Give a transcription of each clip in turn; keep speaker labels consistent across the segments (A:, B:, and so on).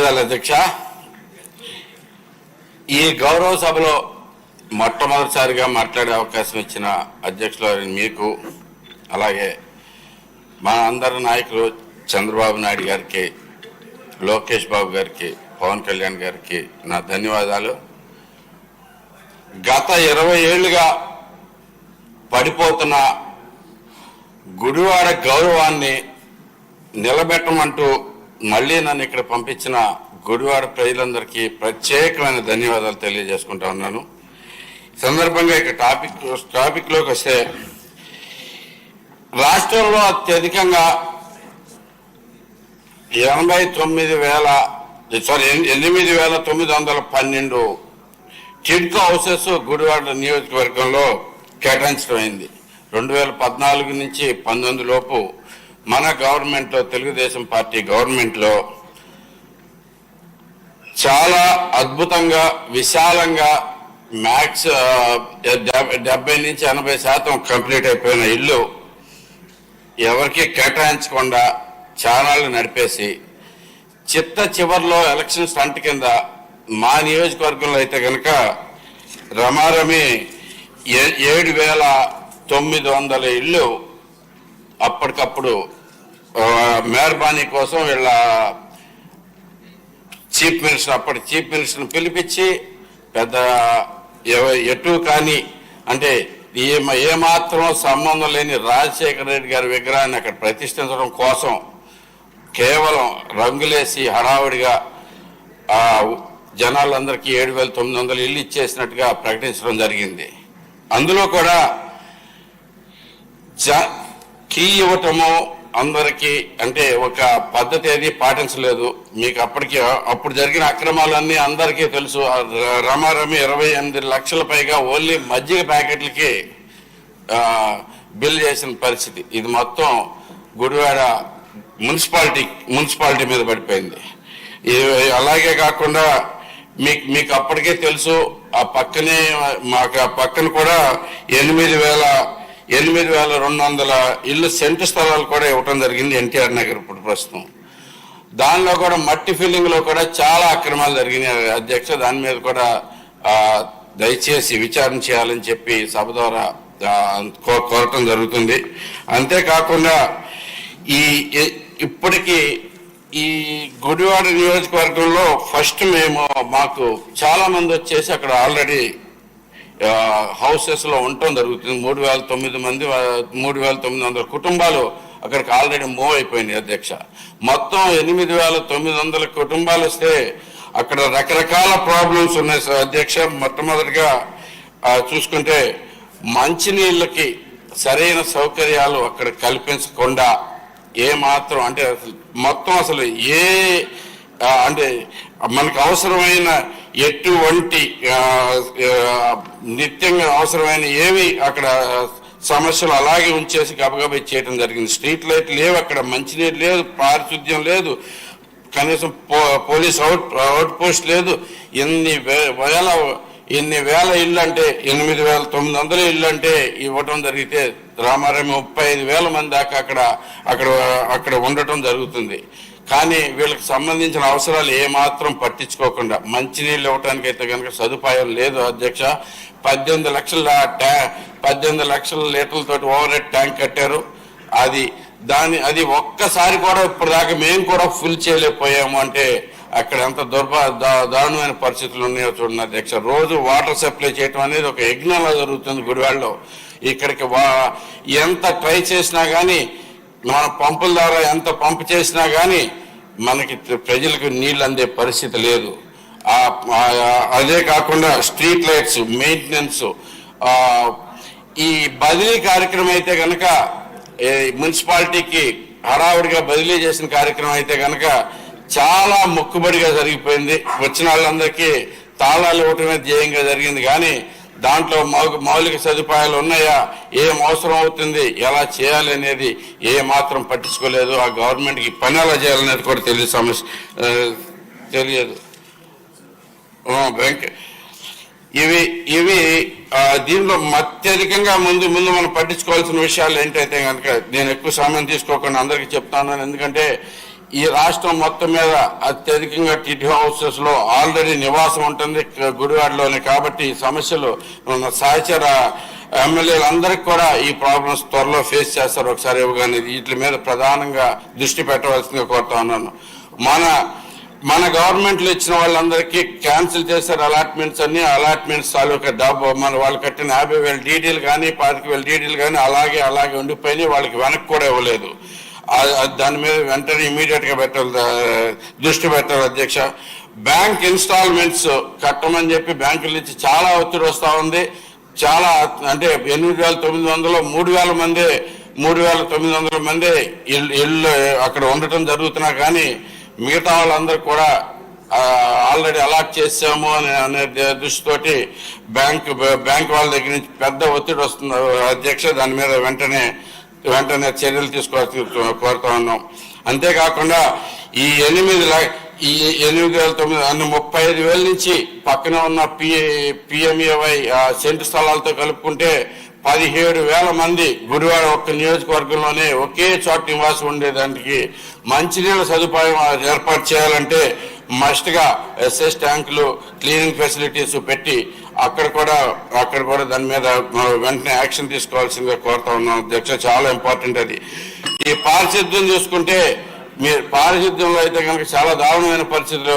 A: అధ్యక్ష, ఈ గౌరవ సభలో మొట్టమొదటిసారిగా మాట్లాడే అవకాశం ఇచ్చిన అధ్యక్షులు మీకు, అలాగే మా అందరి నాయకులు చంద్రబాబు నాయుడు గారికి, లోకేష్ బాబు గారికి, పవన్ కళ్యాణ్ గారికి నా ధన్యవాదాలు. గత 20 ఏళ్లుగా పడిపోతున్న గుడివాడ గౌరవాన్ని నిలబెట్టమంటూ మళ్ళీ నన్ను ఇక్కడ పంపించిన గుడివాడ ప్రజలందరికీ ప్రత్యేకమైన ధన్యవాదాలు తెలియజేసుకుంటా ఉన్నాను. ఈ సందర్భంగా ఇక టాపిక్లోకి వస్తే, రాష్ట్రంలో అత్యధికంగా 8,912 టిడ్కో హౌసెస్ గుడివాడ నియోజకవర్గంలో కేటాయించడం అయింది. 2014 నుంచి 19 లోపు మన గవర్నమెంట్లో, తెలుగుదేశం పార్టీ గవర్నమెంట్లో చాలా అద్భుతంగా, విశాలంగా మ్యాక్స్ 70 నుంచి 80% కంప్లీట్ అయిపోయిన ఇల్లు ఎవరికి కేటాయించకుండా ఛానళ్ళు నడిపేసి చిట్ట చివరిలో ఎలక్షన్ స్టంట్ కింద మా నియోజకవర్గంలో అయితే కనుక రమారమి 7,900 ఇల్లు అప్పటికప్పుడు మెహర్బానీ కోసం వీళ్ళ చీఫ్ మినిస్టర్, అప్పటి చీఫ్ మినిస్టర్ని పిలిపించి పెద్ద ఎటు కానీ అంటే ఏమాత్రం సంబంధం లేని రాజశేఖర రెడ్డి గారి విగ్రహాన్ని అక్కడ ప్రతిష్ఠించడం కోసం కేవలం రంగులేసి హడావుడిగా జనాలందరికీ 7,900 ఇల్లు ఇచ్చేసినట్టుగా ప్రకటించడం జరిగింది. అందులో కూడా కీ ఇవ్వటము అందరికీ అంటే ఒక పద్ధతి ఏది పాటించలేదు. మీకు అప్పుడు జరిగిన అక్రమాలన్నీ అందరికీ తెలుసు. రమారమి 28 లక్షల పైగా ఓన్లీ మజ్జిగ ప్యాకెట్లకి బిల్ చేసిన పరిస్థితి. ఇది మొత్తం గుడివాడ మున్సిపాలిటీ మీద పడిపోయింది. అలాగే కాకుండా మీకు అప్పటికే తెలుసు, ఆ పక్కనే మాకు పక్కన కూడా 8,200 ఇల్లు సెంటు స్థలాలు కూడా ఇవ్వటం జరిగింది ఎన్టీఆర్ నగర్. ఇప్పుడు ప్రస్తుతం దానిలో కూడా మట్టి ఫిల్లింగ్ లో కూడా చాలా అక్రమాలు జరిగినాయి అధ్యక్ష. దాని మీద కూడా దయచేసి విచారణ చేయాలని చెప్పి సభ ద్వారా కోరటం జరుగుతుంది. అంతేకాకుండా ఇప్పటికీ ఈ గుడివాడ నియోజకవర్గంలో ఫస్ట్ మాకు చాలా మంది వచ్చేసి అక్కడ ఆల్రెడీ హౌసెస్ లో ఉండటం జరుగుతుంది. 3,900 కుటుంబాలు అక్కడికి ఆల్రెడీ మూవ్ అయిపోయినాయి అధ్యక్ష. మొత్తం 8,900 కుటుంబాలు వస్తే అక్కడ రకరకాల ప్రాబ్లమ్స్ ఉన్నాయి అధ్యక్ష. మొట్టమొదటిగా చూసుకుంటే మంచినీళ్ళకి సరైన సౌకర్యాలు అక్కడ కల్పించకుండా ఏమాత్రం అంటే మొత్తం అసలు అంటే మనకు అవసరమైన ఎటువంటి నిత్యంగా అవసరమైన ఏవి అక్కడ సమస్యలు అలాగే ఉంచేసి గబగబా చేయడం జరిగింది. స్ట్రీట్ లైట్ లేవు అక్కడ, మంచినీరు లేదు, పారిశుద్ధ్యం లేదు, కనీసం పోలీస్ అవుట్ పోస్ట్ లేదు. ఎన్ని వేల ఇళ్ళు అంటే 8,900 ఇళ్ళు అంటే ఇవ్వటం జరిగితే రామారామి 35,000 మంది దాకా అక్కడ ఉండటం జరుగుతుంది. కానీ వీళ్ళకి సంబంధించిన అవసరాలు ఏమాత్రం పట్టించుకోకుండా మంచినీళ్ళు ఇవ్వటానికి అయితే కనుక సదుపాయం లేదు అధ్యక్ష. 18 లక్షల లీటర్లతోటి ఓవర్ హెడ్ ట్యాంక్ కట్టారు. అది ఒక్కసారి కూడా ఇప్పటిదాకా మేము కూడా ఫుల్ చేయలేకపోయాము. అంటే అక్కడ ఎంత దారుణమైన పరిస్థితులు ఉన్నాయో చూడండి అధ్యక్ష. రోజు వాటర్ సప్లై చేయటం అనేది ఒక యజ్ఞంలా జరుగుతుంది గుడివాడలో. ఇక్కడికి ఎంత ట్రై చేసినా కానీ, మన పంపుల ద్వారా ఎంత పంపు చేసినా కానీ మనకి ప్రజలకు నీళ్ళు అందే పరిస్థితి లేదు. అదే కాకుండా స్ట్రీట్ లైట్స్ మెయింటెనెన్స్, ఈ బదిలీ కార్యక్రమం అయితే కనుక మున్సిపాలిటీకి హడావుడిగా బదిలీ చేసిన కార్యక్రమం అయితే కనుక చాలా మొక్కుబడిగా జరిగిపోయింది. వచ్చిన వాళ్ళందరికీ తాళాలు ఇవ్వటమే ధ్యేయంగా జరిగింది. కానీ దాంట్లో మౌలిక సదుపాయాలు ఉన్నాయా, ఏం అవసరం అవుతుంది, ఎలా చేయాలి అనేది ఏ మాత్రం పట్టించుకోలేదు. ఆ గవర్నమెంట్కి పని ఎలా చేయాలనేది కూడా తెలియదు. ఇవి దీనిలో అత్యధికంగా ముందు మనం పట్టించుకోవాల్సిన విషయాలు ఏంటైతే కనుక నేను ఎక్కువ సమయం తీసుకోకుండా అందరికీ చెప్తాను. ఎందుకంటే ఈ రాష్ట్రం మొత్తం మీద అత్యధికంగా టిటి హౌసెస్ లో ఆల్రెడీ నివాసం ఉంటుంది గుడివాడలోనే. కాబట్టి ఈ సమస్యలు మన సహచర ఎమ్మెల్యేలందరికీ కూడా ఈ ప్రాబ్లమ్స్ త్వరలో ఫేస్ చేస్తారు. ఒకసారి ఇవ్వగానే వీటి మీద ప్రధానంగా దృష్టి పెట్టవలసిందిగా కోరుతా ఉన్నాను. మన గవర్నమెంట్లో ఇచ్చిన వాళ్ళందరికీ క్యాన్సిల్ చేశారు అలాట్మెంట్స్ అన్ని. అలాట్మెంట్స్ తాలూకా డబ్బు మన వాళ్ళు కట్టిన 50,000 డీడీలు కానీ 25,000 డీడీలు కానీ అలాగే ఉండిపోయినాయి. వాళ్ళకి వెనక్కి కూడా ఇవ్వలేదు. దాని మీద వెంటనే ఇమీడియట్ గా దృష్టి పెట్టాలి అధ్యక్ష. బ్యాంక్ ఇన్స్టాల్మెంట్స్ కట్టమని చెప్పి బ్యాంకుల నుంచి చాలా ఒత్తిడి వస్తూ ఉంది. చాలా అంటే 8,900 3,900 మంది ఇళ్ళు అక్కడ ఉండటం జరుగుతున్నా కానీ మిగతా వాళ్ళందరూ కూడా ఆల్రెడీ అలాట్ చేసాము అనే దృష్టితోటి బ్యాంక్ వాళ్ళ దగ్గర నుంచి పెద్ద ఒత్తిడి వస్తుంది అధ్యక్ష. దాని మీద వెంటనే చర్యలు తీసుకోవాల్సి కోరుతా ఉన్నాం. అంతేకాకుండా ఈ 35,000 నుంచి పక్కన ఉన్న పిఎంఏవై సెంటు స్థలాలతో కలుపుకుంటే 17,000 మంది గుడివాడ ఒక్క నియోజకవర్గంలోనే ఒకే చోట నివాసం ఉండేదానికి మంచినీళ్ళ సదుపాయం ఏర్పాటు చేయాలంటే మస్ట్ గా ఎస్ఎస్ ట్యాంకులు, క్లీనింగ్ ఫెసిలిటీస్ పెట్టి అక్కడ కూడా దాని మీద వెంటనే యాక్షన్ తీసుకోవాల్సిందిగా కోరుతా ఉన్నాం అధ్యక్ష. చాలా ఇంపార్టెంట్ అది. ఈ పారిశుద్ధ్యం చూసుకుంటే మీరు పారిశుద్ధ్యంలో అయితే కనుక చాలా దారుణమైన పరిస్థితులు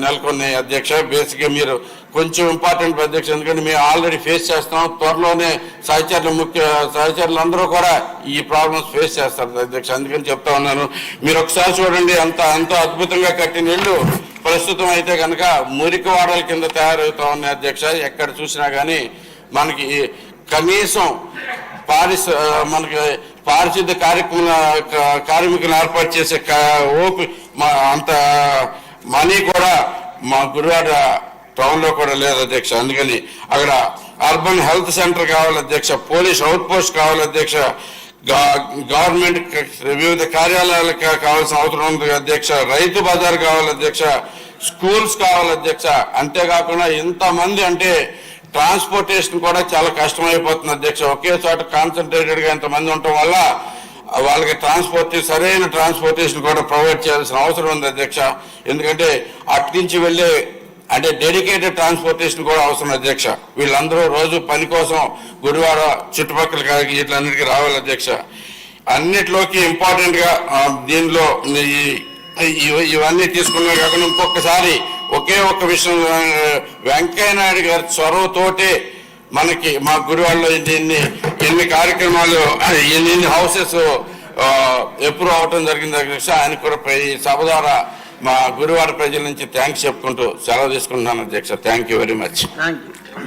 A: నెలకొన్నాయి అధ్యక్ష. బేసిక్గా మీరు కొంచెం ఇంపార్టెంట్ అధ్యక్ష, ఎందుకంటే మేము ఆల్రెడీ ఫేస్ చేస్తున్నాం. త్వరలోనే సహచరులందరూ కూడా ఈ ప్రాబ్లమ్స్ ఫేస్ చేస్తారు అధ్యక్ష. అందుకని చెప్తా ఉన్నాను. మీరు ఒకసారి చూడండి, ఎంతో అద్భుతంగా కట్టిన ఇళ్ళు ప్రస్తుతం అయితే కనుక మురికి వాడల కింద తయారవుతా ఉన్నాయి అధ్యక్ష. ఎక్కడ చూసినా కానీ మనకి కనీసం మనకి పారిశుద్ధ్య కార్మికులను ఏర్పాటు చేసే అంత మనీ కూడా మా గుడివాడ టౌన్ లో కూడా లేదు అధ్యక్ష. అందుకని అక్కడ అర్బన్ హెల్త్ సెంటర్ కావాలి అధ్యక్ష, పోలీస్ అవుట్ పోస్ట్ కావాలి అధ్యక్ష, గవర్నమెంట్ వివిధ కార్యాలయాలకు కావాల్సిన అవసరం ఉంది అధ్యక్ష, రైతు బజార్ కావాలి అధ్యక్ష, స్కూల్స్ కావాలి అధ్యక్ష. అంతేకాకుండా ఇంతమంది అంటే ట్రాన్స్పోర్టేషన్ కూడా చాలా కష్టమైపోతుంది అధ్యక్ష. ఒకే చోట కాన్సన్ట్రేటెడ్ గా ఇంతమంది ఉండటం వల్ల వాళ్ళకి సరైన ట్రాన్స్పోర్టేషన్ కూడా ప్రొవైడ్ చేయాల్సిన అవసరం ఉంది అధ్యక్ష. ఎందుకంటే అటు నుంచి వెళ్ళే అంటే డెడికేటెడ్ ట్రాన్స్పోర్టేషన్ కూడా అవసరం అధ్యక్ష. వీళ్ళందరూ రోజు పని కోసం గుడివాడ చుట్టుపక్కల వీటిలన్నిటికీ రావాలి అధ్యక్ష. అన్నిట్లోకి ఇంపార్టెంట్ గా దీనిలో ఇవన్నీ తీసుకున్నా కాకుండా ఇంకొకసారి ఒకే ఒక్క విషయం, వెంకయ్య నాయుడు గారి చొరవతోటే మనకి మా గుడివాడలో ఎన్ని కార్యక్రమాలు ఎన్ని హౌసెస్ అప్రూవ్ అవటం జరిగింది అధ్యక్ష. ఆయన కూడా ఈ సభ ద్వారా మా గుడివాడ ప్రజల నుంచి థ్యాంక్స్ చెప్పుకుంటూ సెలవు తీసుకుంటున్నాను అధ్యక్ష. Thank you very much.